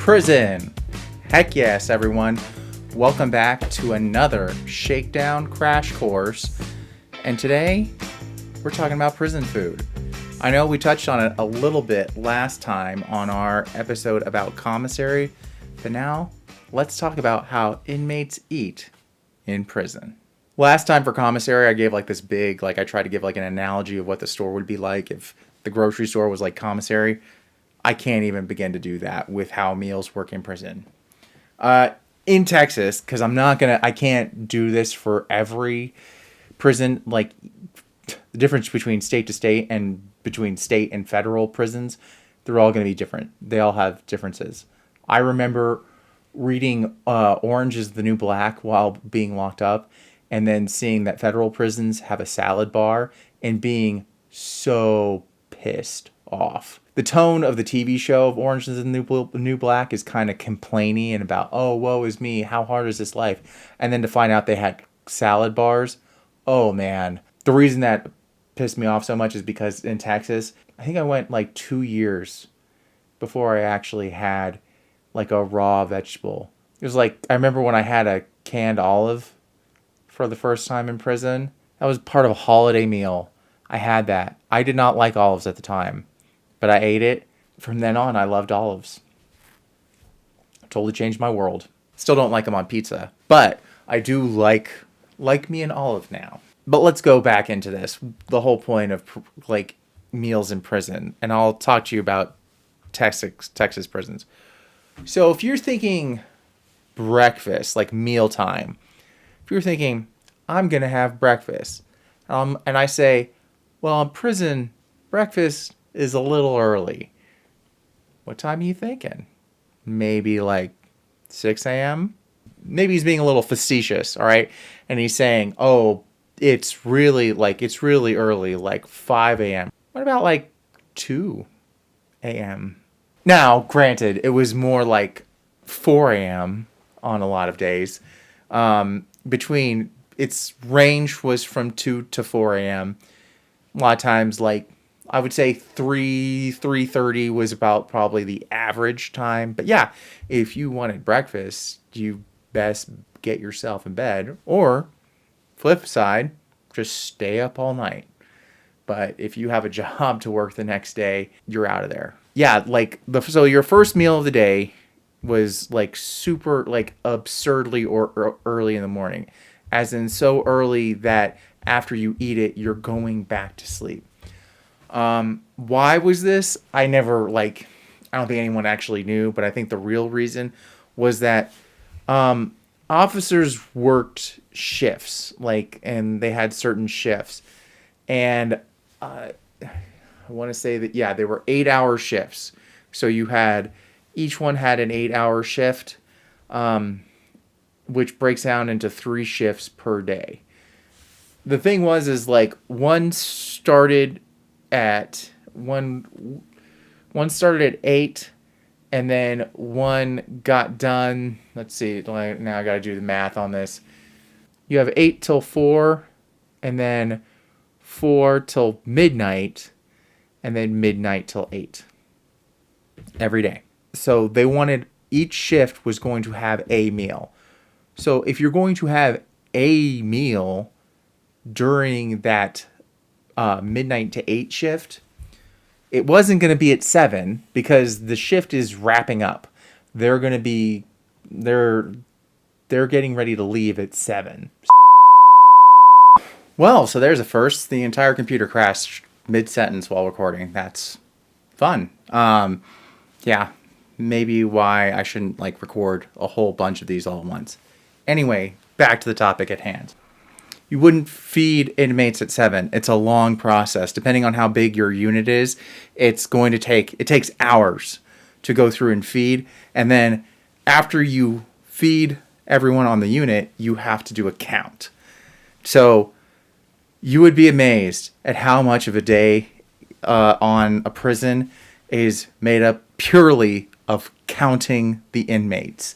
prison. Heck yes, everyone. Welcome back to another Shakedown crash course. And today, we're talking about prison food. I know we touched on it a little bit last time on our episode about commissary, but now let's talk about how inmates eat in prison. Last time for commissary, I gave like this big, I tried to give like an analogy of what the store would be like if the grocery store was like commissary. I can't even begin to do that with how meals work in prison. In Texas, because I can't do this for every prison, like the difference between state to state and between state and federal prisons, they're all going to be different. They all have differences. I remember reading Orange is the New Black while being locked up, and then seeing that federal prisons have a salad bar and being so pissed off. The tone of the TV show of Orange is the New Black is kind of complaining and about, oh, woe is me, how hard is this life? And then to find out they had salad bars, oh man. The reason that pissed me off so much is because in Texas, I think I went like 2 years before I actually had like a raw vegetable. It was like, I remember when I had a canned olive for the first time in prison. That was part of a holiday meal. I had that. I did not like olives at the time, but I ate it. From then on, I loved olives. Totally changed my world. Still don't like them on pizza, but I do like me an olive now. But let's go back into this. The whole point of like meals in prison, and I'll talk to you about Texas prisons. So if you're thinking breakfast, like mealtime, if you're thinking, I'm going to have breakfast, and I say, well, in prison, breakfast is a little early. What time are you thinking? Maybe like 6 a.m.? Maybe he's being a little facetious, all right? And he's saying, oh, it's really early, like 5 a.m. What about like 2 a.m.? Now, granted, it was more like 4 a.m. on a lot of days. Its range was from 2 to 4 a.m. A lot of times, like, I would say 3:30 was about probably the average time. But yeah, if you wanted breakfast, you best get yourself in bed. Or, flip side, just stay up all night. But if you have a job to work the next day, you're out of there. Yeah, so your first meal of the day was like super, like absurdly or early in the morning. As in so early that after you eat it, you're going back to sleep. Why was this? I don't think anyone actually knew, but I think the real reason was that officers worked shifts, and they had certain shifts. And I want to say that, yeah, they were 8-hour shifts. So each one had an 8-hour shift, which breaks down into 3 shifts per day. The thing is one started at 8, and then one got done. Let's see. Now I got to do the math on this. You have 8 till 4, and then 4 till midnight, and then midnight till 8 every day. So they wanted each shift was going to have a meal. So if you're going to have a meal during that midnight to 8 shift, it wasn't going to be at 7 because the shift is wrapping up. They're getting ready to leave at 7. Well, so there's a first. The entire computer crashed mid-sentence while recording. That's fun. Yeah, maybe why I shouldn't record a whole bunch of these all at once. Anyway, back to the topic at hand. You wouldn't feed inmates at 7. It's a long process. Depending on how big your unit is, it takes hours to go through and feed. And then after you feed everyone on the unit, you have to do a count. So you would be amazed at how much of a day on a prison is made up purely of counting the inmates.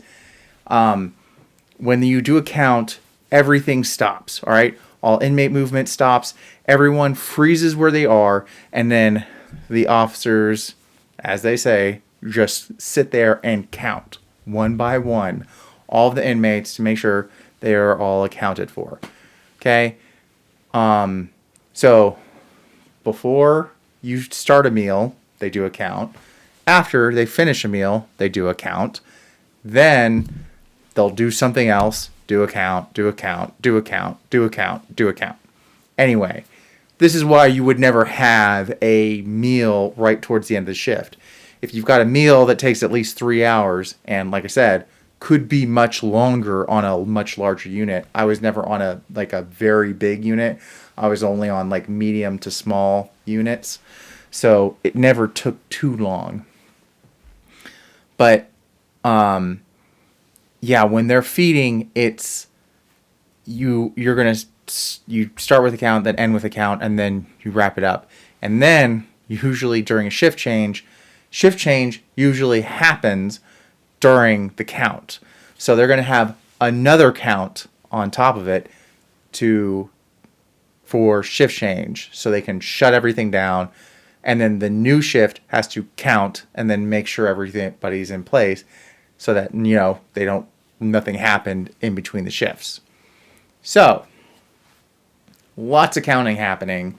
When you do a count, everything stops, all right? All inmate movement stops. Everyone freezes where they are, and then the officers, as they say, just sit there and count one by one all of the inmates to make sure they are all accounted for. Okay? So before you start a meal, they do a count. After they finish a meal, they do a count. Then they'll do something else, do a count, do a count, do a count, do a count, do a count. Anyway, this is why you would never have a meal right towards the end of the shift. If you've got a meal that takes at least 3 hours, and like I said, could be much longer on a much larger unit. I was never on a very big unit. I was only on like medium to small units. So it never took too long. But yeah, when they're feeding, it's you start with a count, then end with a count, and then you wrap it up. And then usually during a shift change usually happens during the count. So they're going to have another count on top of it for shift change, so they can shut everything down, and then the new shift has to count and then make sure everybody's in place so that nothing happened in between the shifts. So lots of counting happening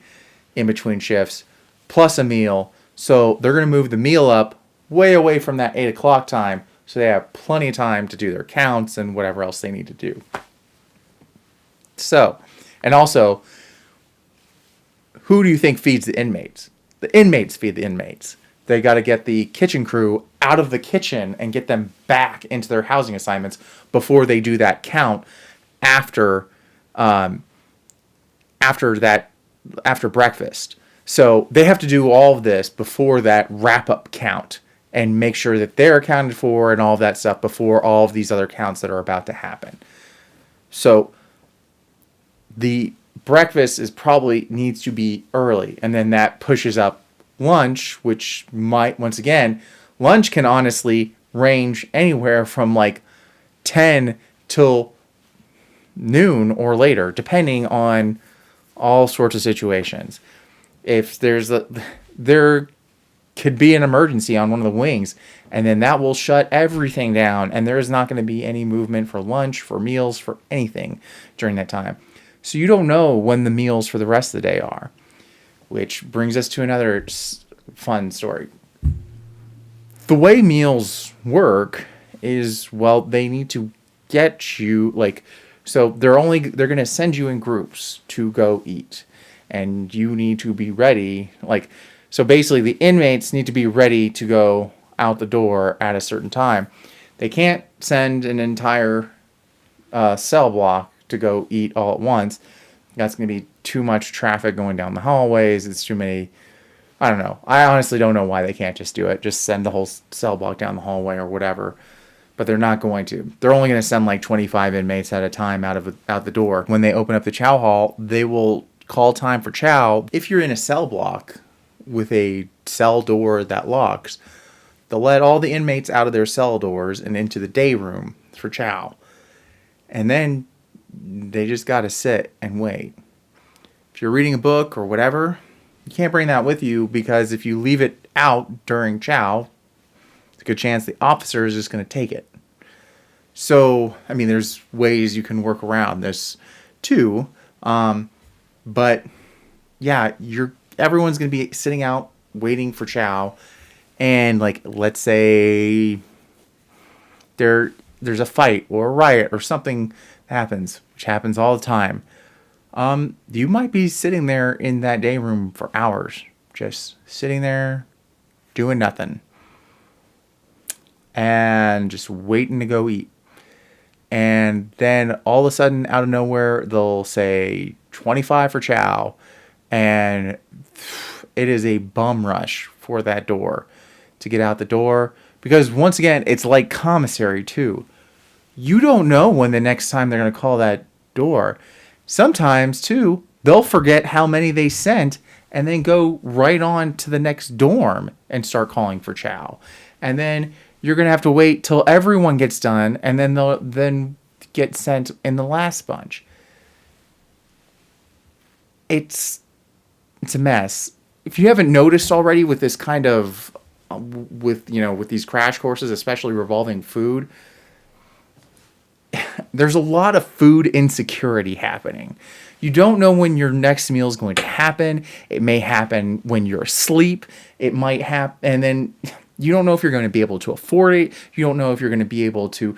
in between shifts, plus a meal. So they're going to move the meal up way away from that 8 o'clock time, so they have plenty of time to do their counts and whatever else they need to do. So, and also, who do you think feeds the inmates? The inmates feed the inmates. They got to get the kitchen crew out of the kitchen and get them back into their housing assignments before they do that count after breakfast. So they have to do all of this before that wrap-up count and make sure that they're accounted for and all of that stuff before all of these other counts that are about to happen. So the breakfast probably needs to be early, and then that pushes up lunch, which might, once again, lunch can honestly range anywhere from like 10 till noon or later, depending on all sorts of situations. If there could be an emergency on one of the wings, and then that will shut everything down, and there is not going to be any movement for lunch, for meals, for anything during that time. So you don't know when the meals for the rest of the day are, which brings us to another fun story. The way meals work is, well, they need to get you, so they're going to send you in groups to go eat, and you need to be ready. So basically the inmates need to be ready to go out the door at a certain time. They can't send an entire cell block to go eat all at once. That's going to be too much traffic going down the hallways. It's too many. I don't know. I honestly don't know why they can't just do it. Just send the whole cell block down the hallway or whatever. But they're not going to. They're only going to send like 25 inmates at a time out the door. When they open up the chow hall, they will call time for chow. If you're in a cell block with a cell door that locks, they'll let all the inmates out of their cell doors and into the day room for chow. And then they just got to sit and wait. If you're reading a book or whatever, you can't bring that with you, because if you leave it out during chow, there's a good chance the officer is just going to take it. So, I mean, there's ways you can work around this too. But yeah, everyone's going to be sitting out waiting for chow. And let's say there's a fight or a riot or something happens, which happens all the time. You might be sitting there in that day room for hours, just sitting there doing nothing and just waiting to go eat. And then all of a sudden, out of nowhere, they'll say 25 for chow, and it is a bum rush for that door to get out the door, because once again, it's like commissary too. You don't know when the next time they're going to call that door. Sometimes too, they'll forget how many they sent and then go right on to the next dorm and start calling for chow. And then you're going to have to wait till everyone gets done, and then they'll then get sent in the last bunch. It's a mess. If you haven't noticed already with this kind of with these crash courses, especially revolving food, there's a lot of food insecurity happening. You don't know when your next meal is going to happen. It may happen when you're asleep. It might happen, and then you don't know if you're going to be able to afford it. You don't know if you're going to be able to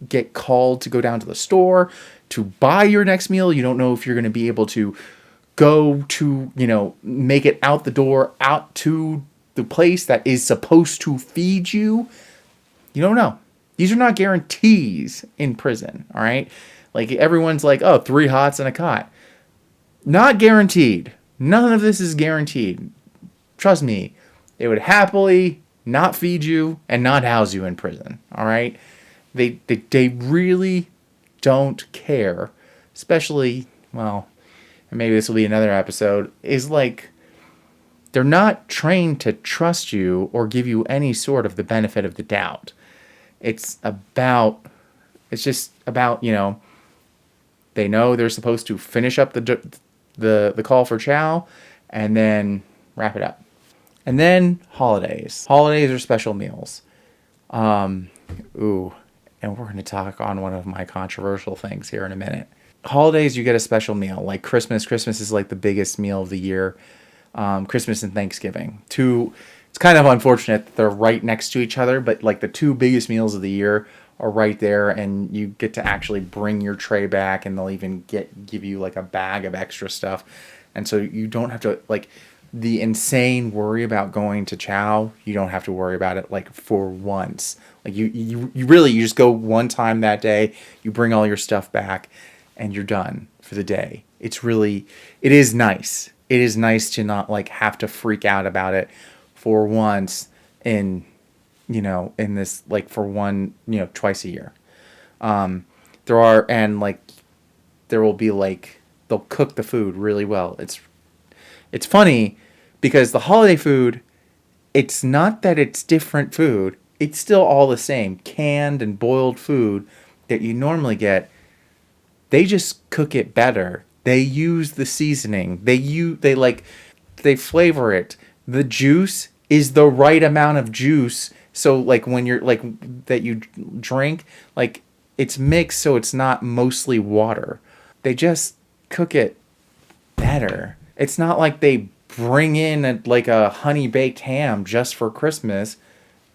get called to go down to the store to buy your next meal. You don't know if you're going to be able to go to, make it out the door, out to the place that is supposed to feed you. You don't know. These are not guarantees in prison, all right? Like, everyone's like, oh, 3 hots and a cot. Not guaranteed. None of this is guaranteed. Trust me, they would happily not feed you and not house you in prison, all right? They really don't care, especially, well, and maybe this will be another episode, is like, they're not trained to trust you or give you any sort of the benefit of the doubt. It's just about, they know they're supposed to finish up the call for chow and then wrap it up. And then holidays. Holidays are special meals. And we're going to talk on one of my controversial things here in a minute. Holidays, you get a special meal. Like Christmas. Christmas is like the biggest meal of the year. Christmas and Thanksgiving. It's kind of unfortunate that they're right next to each other, but like the 2 biggest meals of the year are right there, and you get to actually bring your tray back, and they'll even give you like a bag of extra stuff. And so you don't have to, like, the insane worry about going to chow, you don't have to worry about it, like, for once. Like, you really, you just go one time that day, you bring all your stuff back, and you're done for the day. It is nice. It is nice to not, like, have to freak out about it for once in this, like, for one, twice a year. There will be, like, they'll cook the food really well. It's funny because the holiday food, it's not that it's different food. It's still all the same canned and boiled food that you normally get. They just cook it better. They use the seasoning. They flavor it. The juice is the right amount of juice. So, like, when you're, like, that you drink, like, it's mixed so it's not mostly water. They just cook it better. It's not like they bring in a honey-baked ham just for Christmas.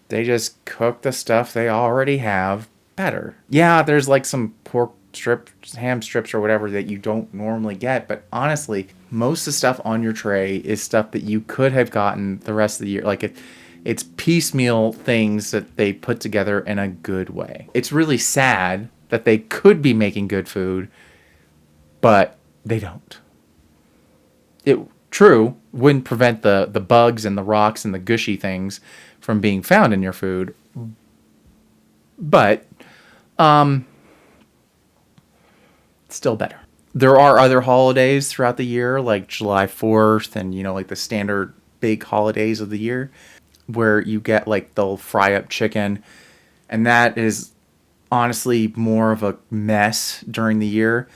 They just cook the stuff they already have better. Yeah, there's, like, some pork strips, ham strips or whatever that you don't normally get, but honestly, most of the stuff on your tray is stuff that you could have gotten the rest of the year. Like, it's piecemeal things that they put together in a good way. It's really sad that they could be making good food, but they don't. It wouldn't prevent the bugs and the rocks and the gushy things from being found in your food, but still better. There are other holidays throughout the year, like July 4th and, like the standard big holidays of the year, where you get, like, they'll fry up chicken, and that is honestly more of a mess during the year.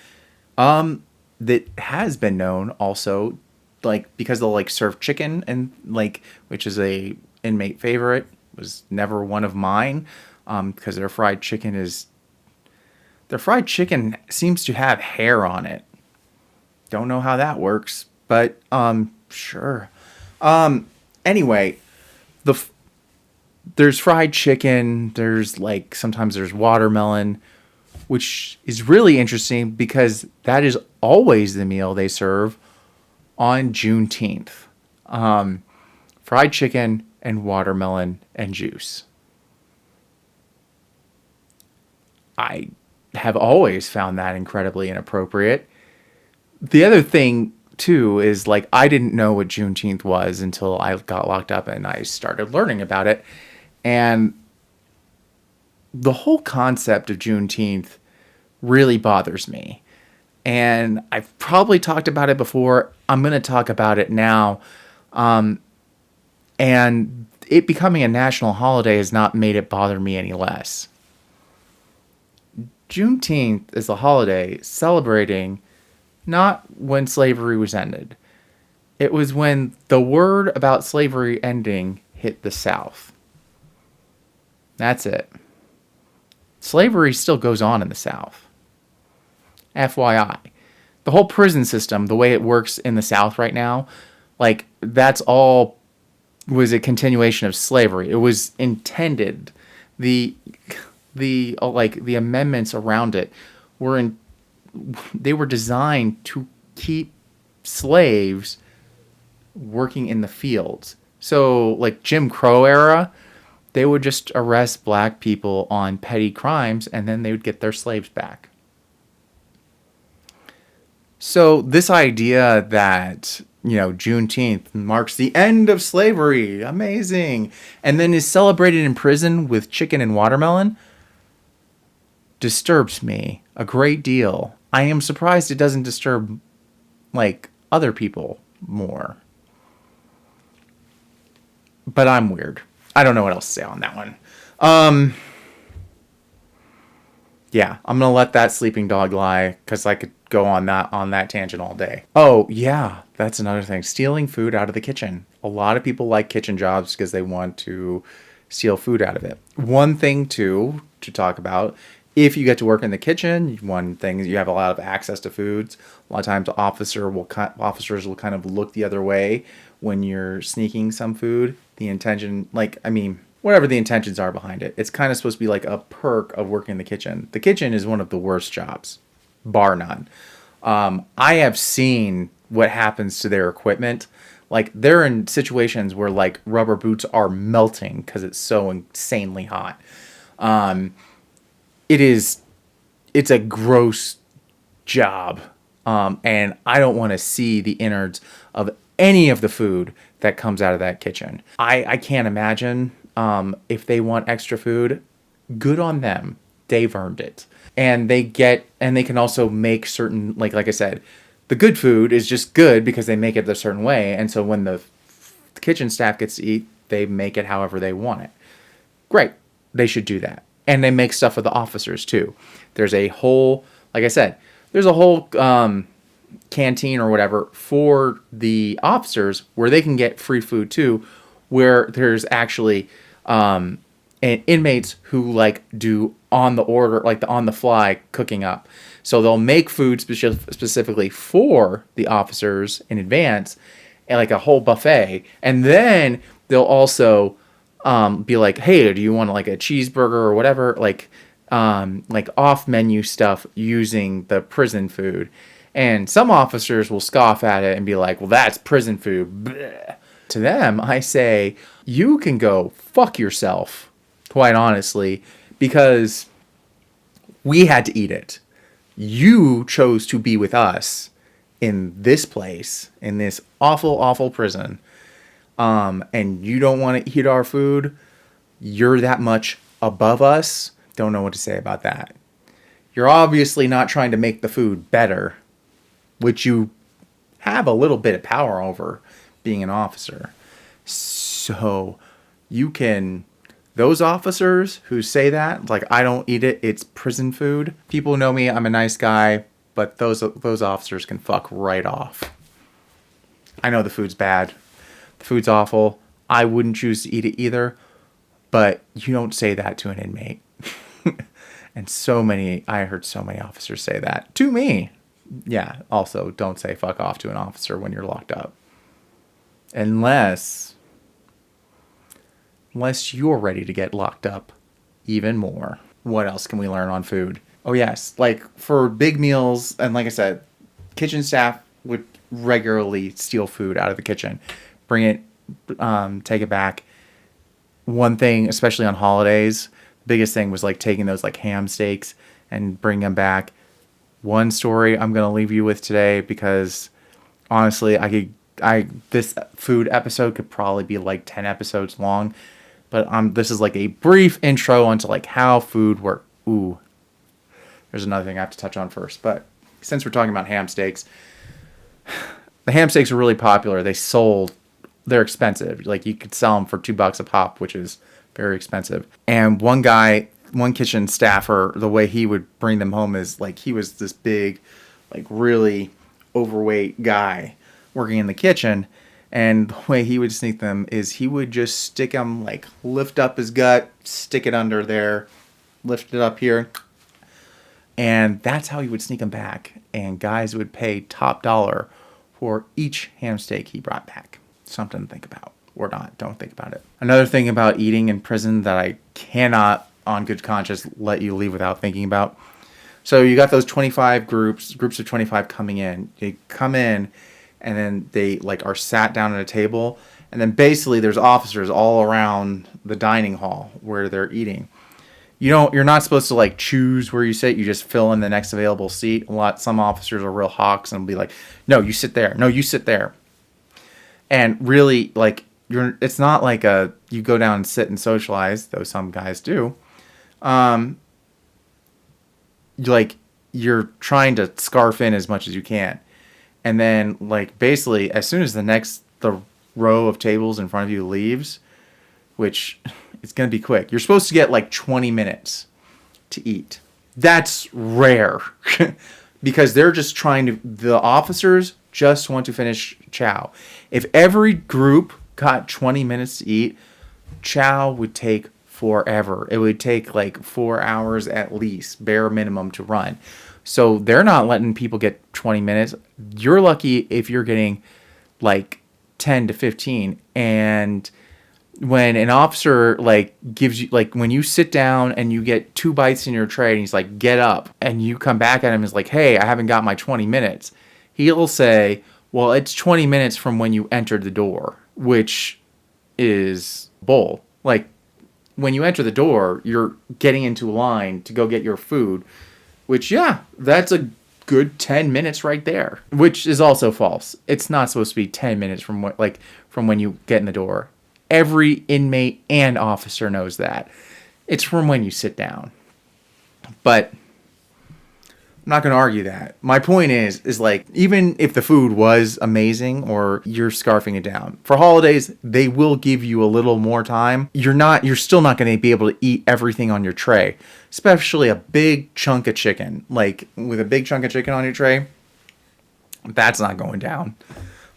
That has been known also, like, because they'll, like, serve chicken, and, like, which is a inmate favorite, was never one of mine, because their fried chicken seems to have hair on it. Don't know how that works, but sure. Anyway, there's fried chicken. There's, like, sometimes there's watermelon, which is really interesting because that is always the meal they serve on Juneteenth. Fried chicken and watermelon and juice. I have always found that incredibly inappropriate. The other thing, too, is, like, I didn't know what Juneteenth was until I got locked up and I started learning about it. And the whole concept of Juneteenth really bothers me. And I've probably talked about it before. I'm going to talk about it now. And it becoming a national holiday has not made it bother me any less. Juneteenth is a holiday celebrating not when slavery was ended. It was when the word about slavery ending hit the South. That's it. Slavery still goes on in the South. FYI. The whole prison system, the way it works in the South right now, like, that's all was a continuation of slavery. It was intended. The amendments around it they were designed to keep slaves working in the fields. So, like, Jim Crow era, they would just arrest black people on petty crimes, and then they would get their slaves back. So this idea that, Juneteenth marks the end of slavery, amazing, and then is celebrated in prison with chicken and watermelon, disturbs me a great deal. I am surprised it doesn't disturb, other people more. But I'm weird. I don't know what else to say on that one. Yeah, I'm going to let that sleeping dog lie, because I could go on that tangent all day. Oh, yeah, that's another thing. Stealing food out of the kitchen. A lot of people like kitchen jobs because they want to steal food out of it. One thing, too, to talk about, if you get to work in the kitchen, one thing is you have a lot of access to foods. A lot of times officers will kind of look the other way when you're sneaking some food. The intention, whatever the intentions are behind it, it's kind of supposed to be like a perk of working in the kitchen. The kitchen is one of the worst jobs, bar none. I have seen what happens to their equipment. Like, they're in situations where, rubber boots are melting because it's so insanely hot. It's a gross job. And I don't want to see the innards of any of the food that comes out of that kitchen. I can't imagine if they want extra food. Good on them. They've earned it. And they can also make certain, like I said, the good food is just good because they make it a certain way. And so when the kitchen staff gets to eat, they make it however they want it. Great. They should do that. And they make stuff for the officers too. There's a whole, canteen or whatever for the officers where they can get free food too, where there's actually inmates who do on the order, the on the fly cooking up. So they'll make food specifically for the officers in advance, and a whole buffet, and then they'll also be like, hey, do you want a cheeseburger or whatever, off menu stuff using the prison food. And some officers will scoff at it and be like, well, that's prison food. Blech. To them, I say, you can go fuck yourself, quite honestly, because we had to eat it. You chose to be with us in this place, in this awful, awful prison, and you don't want to eat our food. You're that much above us. Don't know what to say about that. You're obviously not trying to make the food better, which you have a little bit of power over being an officer. So those officers who say that, I don't eat it, it's prison food. People know me, I'm a nice guy, but those officers can fuck right off. I know the food's bad. The food's awful. I wouldn't choose to eat it either, but you don't say that to an inmate. And I heard so many officers say that to me. Yeah, also, don't say fuck off to an officer when you're locked up. Unless you're ready to get locked up even more. What else can we learn on food? Oh, yes. For big meals, and like I said, kitchen staff would regularly steal food out of the kitchen. Bring it, take it back. One thing, especially on holidays, the biggest thing was taking those ham steaks and bring them back. One story I'm going to leave you with today, because honestly, this food episode could probably be 10 episodes long, but this is a brief intro into how food works. Ooh, there's another thing I have to touch on first, but since we're talking about ham steaks, the ham steaks are really popular. They're expensive. You could sell them for $2 a pop, which is very expensive. And one kitchen staffer, the way he would bring them home is he was this big, really overweight guy working in the kitchen, And the way he would sneak them is he would just stick them, like, lift up his gut, stick it under there, lift it up here. And that's how he would sneak them back. And guys would pay top dollar for each ham steak he brought back. Something to think about. Or not. Don't think about it. Another thing about eating in prison that I cannot, on good conscience, let you leave without thinking about. So you got those 25 groups of 25 coming in. They come in, and then they like are sat down at a table. And then basically there's officers all around the dining hall where they're eating. You're not supposed to like choose where you sit. You just fill in the next available seat. Some officers are real hawks and will be like, no, you sit there. No, you sit there. And really, like, it's not like you go down and sit and socialize, though some guys do. You're trying to scarf in as much as you can. And then, like, basically, as soon as the row of tables in front of you leaves, which it's going to be quick, you're supposed to get like 20 minutes to eat. That's rare because the officers just want to finish chow. If every group got 20 minutes to eat, chow would take forever. It would take like 4 hours at least, bare minimum, to run. So they're not letting people get 20 minutes. You're lucky if you're getting like 10 to 15. And when an officer like gives you, like, when you sit down and you get 2 bites in your tray and he's like, get up, and you come back at him and is like, hey, I haven't got my 20 minutes. He'll say, well, it's 20 minutes from when you entered the door, which is bull. Like, when you enter the door, you're getting into a line to go get your food, which, yeah, that's a good 10 minutes right there, which is also false. It's not supposed to be 10 minutes from when you get in the door. Every inmate and officer knows that. It's from when you sit down. But I'm not going to argue that. My point is like, even if the food was amazing or you're scarfing it down, for holidays, they will give you a little more time. You're still not going to be able to eat everything on your tray, especially a big chunk of chicken. Like, with a big chunk of chicken on your tray, that's not going down.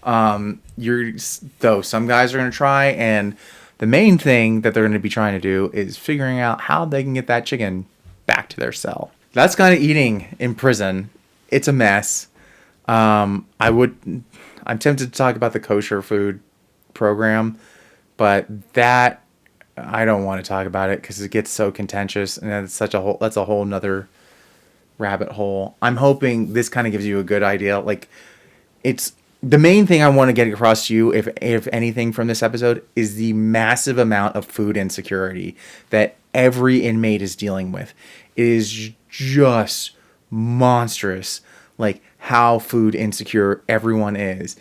Though some guys are going to try, and the main thing that they're going to be trying to do is figuring out how they can get that chicken back to their cell. That's kind of eating in prison. It's a mess. I'm tempted to talk about the kosher food program, but that I don't want to talk about it because it gets so contentious, and that's a whole nother rabbit hole. I'm hoping this kind of gives you a good idea. Like, it's the main thing I want to get across to you, if anything, from this episode, is the massive amount of food insecurity that every inmate is dealing with. It is just monstrous, like, how food insecure everyone is.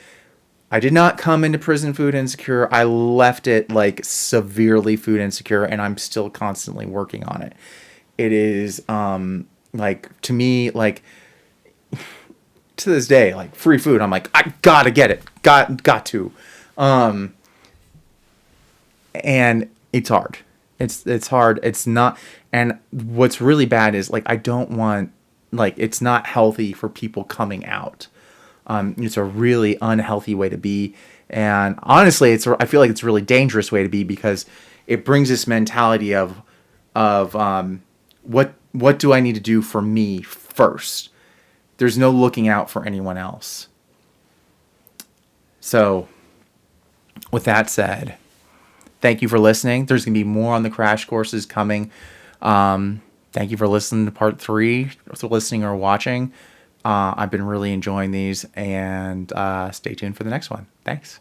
I did not come into prison food insecure. I left it, like, severely food insecure, and I'm still constantly working on it. It is, like, to me, like, to this day, like, free food, I'm like, I gotta get it. Got to. And it's hard. It's hard. It's not. And what's really bad is, like, I don't want, like, it's not healthy for people coming out. It's a really unhealthy way to be. And honestly, I feel like it's a really dangerous way to be, because it brings this mentality of what do I need to do for me first? There's no looking out for anyone else. So, with that said, thank you for listening. There's going to be more on the crash courses coming. Thank you for listening to part 3, for listening or watching. I've been really enjoying these, and stay tuned for the next one. Thanks.